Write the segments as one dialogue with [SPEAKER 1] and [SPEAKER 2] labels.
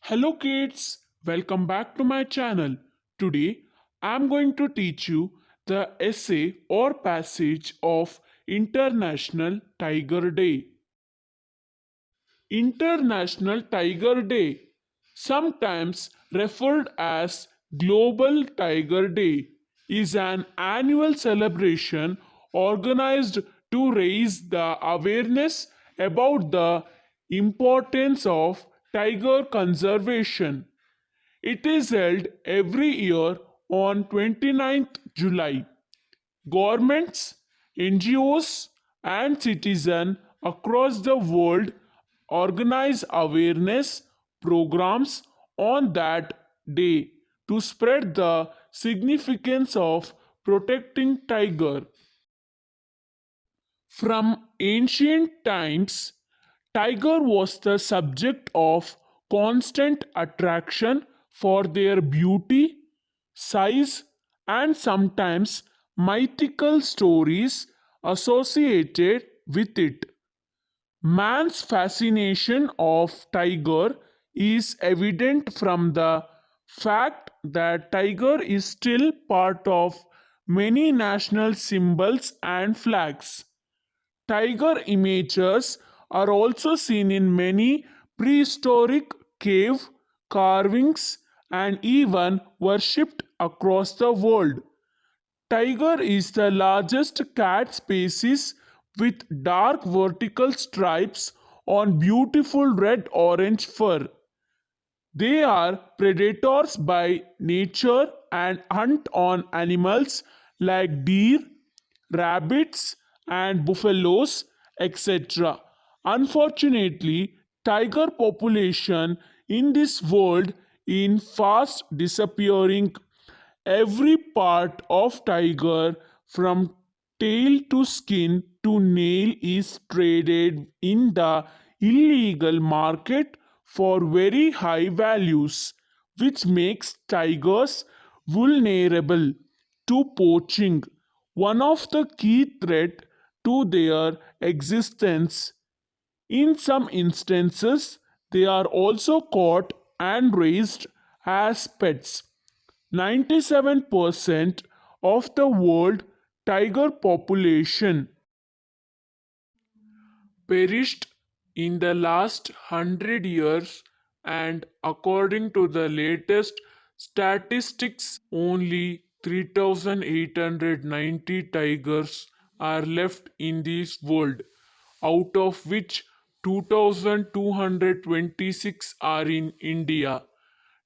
[SPEAKER 1] Hello kids, welcome back to my channel. Today I am going to teach you the essay or passage of International Tiger Day. International Tiger Day, sometimes referred as Global Tiger Day, is an annual celebration organized to raise the awareness about the importance of tiger conservation. It is held every year on 29th July. Governments, NGOs, and citizens across the world organize awareness programs on that day to spread the significance of protecting tiger. From ancient times, tiger was the subject of constant attraction for their beauty, size, and sometimes mythical stories associated with it. Man's fascination of tiger is evident from the fact that tiger is still part of many national symbols and flags. Tiger images are also seen in many prehistoric cave carvings and even worshipped across the world. Tiger is the largest cat species with dark vertical stripes on beautiful red orange fur. They are predators by nature and hunt on animals like deer, rabbits, and buffaloes, etc. Unfortunately, tiger population in this world is fast disappearing. Every part of tiger from tail to skin to nail is traded in the illegal market for very high values, which makes tigers vulnerable to poaching, one of the key threats to their existence. In some instances, they are also caught and raised as pets. 97% of the world tiger population perished in the last 100 years, and according to the latest statistics, only 3,890 tigers are left in this world, out of which 2,226 are in India.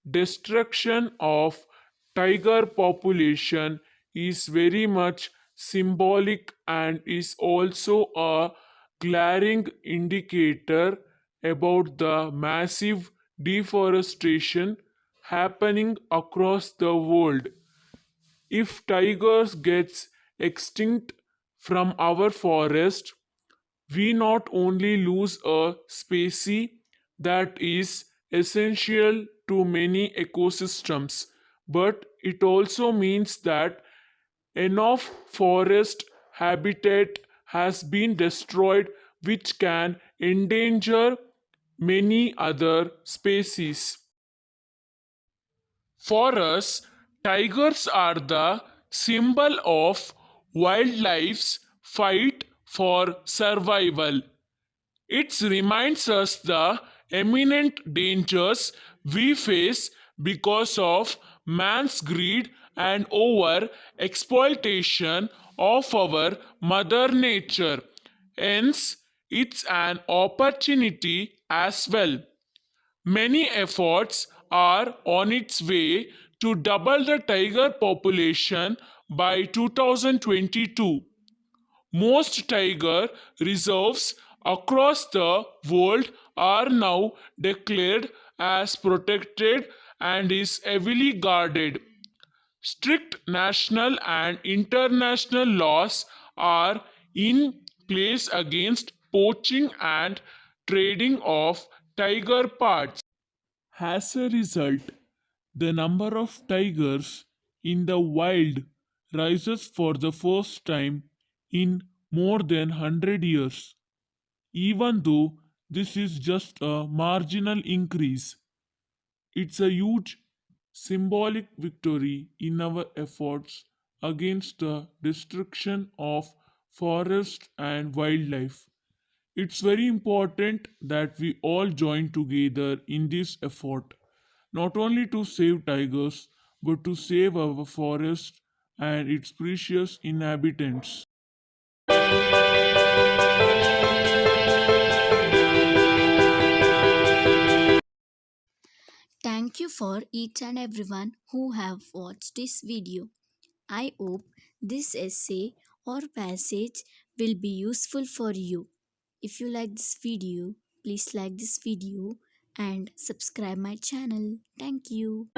[SPEAKER 1] Destruction of tiger population is very much symbolic and is also a glaring indicator about the massive deforestation happening across the world. If tigers gets extinct from our forest, we not only lose a species that is essential to many ecosystems, but it also means that enough forest habitat has been destroyed which can endanger many other species. For us, tigers are the symbol of wildlife's fight for survival. It reminds us the imminent dangers we face because of man's greed and over exploitation of our mother nature. Hence, it's an opportunity as well. Many efforts are on its way to double the tiger population by 2022. Most tiger reserves across the world are now declared as protected and is heavily guarded. Strict national and international laws are in place against poaching and trading of tiger parts. As a result, the number of tigers in the wild rises for the first time in more than 100 years, even though this is just a marginal increase. It's a huge symbolic victory in our efforts against the destruction of forest and wildlife. It's very important that we all join together in this effort, not only to save tigers, but to save our forest and its precious inhabitants.
[SPEAKER 2] Thank you for each and everyone who have watched this video. I hope this essay or passage will be useful for you. If you like this video, please like this video and subscribe my channel. Thank you.